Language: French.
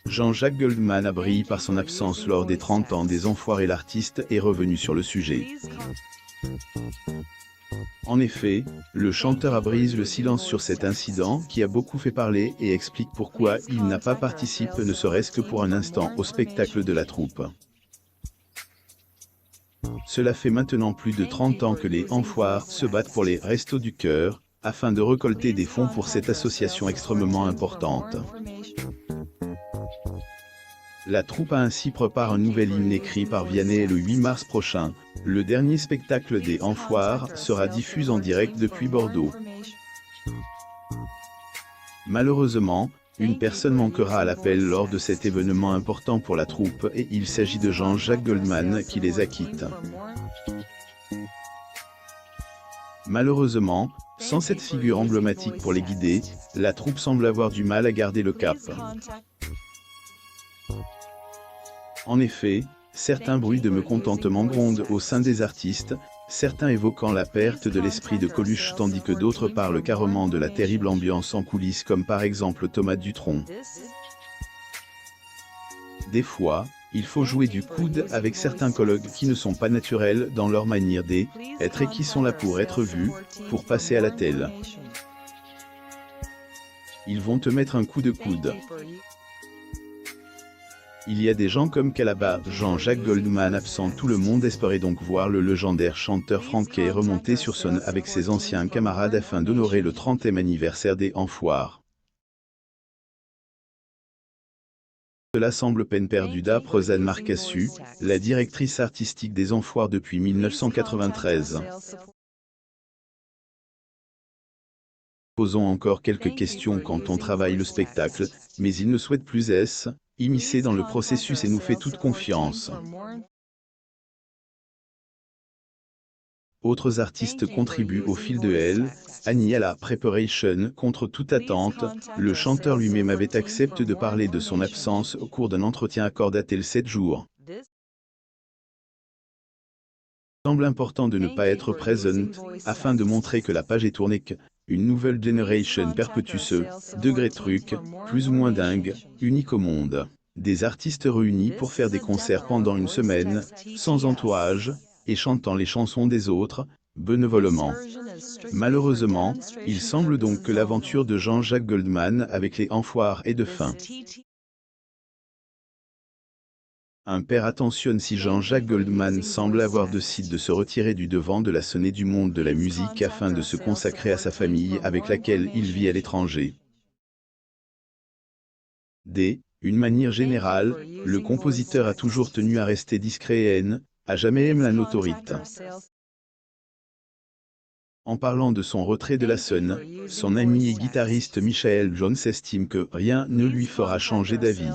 Jean-Jacques Goldman a brillé par son absence lors des 30 ans des Enfoirés. L'artiste est revenu sur le sujet. En effet, le chanteur a brisé le silence sur cet incident qui a beaucoup fait parler et explique pourquoi il n'a pas participé ne serait-ce que pour un instant au spectacle de la troupe. Cela fait maintenant plus de 30 ans que les Enfoirés se battent pour les Restos du Cœur, afin de récolter des fonds pour cette association extrêmement importante. La troupe a ainsi préparé un nouvel hymne écrit par Vianney le 8 mars prochain. Le dernier spectacle des Enfoirés sera diffusé en direct depuis Bordeaux. Malheureusement, une personne manquera à l'appel lors de cet événement important pour la troupe et il s'agit de Jean-Jacques Goldman qui les acquitte. Malheureusement, sans cette figure emblématique pour les guider, la troupe semble avoir du mal à garder le cap. En effet, certains bruits de mécontentement grondent au sein des artistes, certains évoquant la perte de l'esprit de Coluche tandis que d'autres parlent carrément de la terrible ambiance en coulisses comme par exemple Thomas Dutronc. Des fois, il faut jouer du coude avec certains collègues qui ne sont pas naturels dans leur manière d'être et qui sont là pour être vus, pour passer à la télé. Ils vont te mettre un coup de coude. Il y a des gens comme Calabar, Jean-Jacques Goldman absent. Tout le monde espérait donc voir le légendaire chanteur Franquet remonter sur scène avec ses anciens camarades afin d'honorer le 30e anniversaire des Enfoirés. Cela semble peine perdue d'après Rosanne Marcassu, la directrice artistique des Enfoirés depuis 1993. Posons encore quelques questions quand on travaille le spectacle, mais il ne souhaite plus être immiscé dans le processus et nous fait toute confiance. Autres artistes contribuent au fil de elle. Annie à la préparation. Contre toute attente, le chanteur lui-même avait accepté de parler de son absence au cours d'un entretien accordé à Tel 7 jours. Il semble important de ne pas être présent, afin de montrer que la page est tournée, qu'une nouvelle generation perpétue ce degré de truc, plus ou moins dingue, unique au monde. Des artistes réunis pour faire des concerts pendant une semaine, sans entourage, et chantant les chansons des autres, bénévolement. Malheureusement, il semble donc que l'aventure de Jean-Jacques Goldman avec les Enfoirés est de fin. Un père attentionne si Jean-Jacques Goldman semble avoir décidé de se retirer du devant de la scène du monde de la musique afin de se consacrer à sa famille avec laquelle il vit à l'étranger. D'une manière générale, le compositeur a toujours tenu à rester discret et à jamais aimé la notoriété. En parlant de son retrait de la scène, son ami et guitariste Michael Jones estime que rien ne lui fera changer d'avis.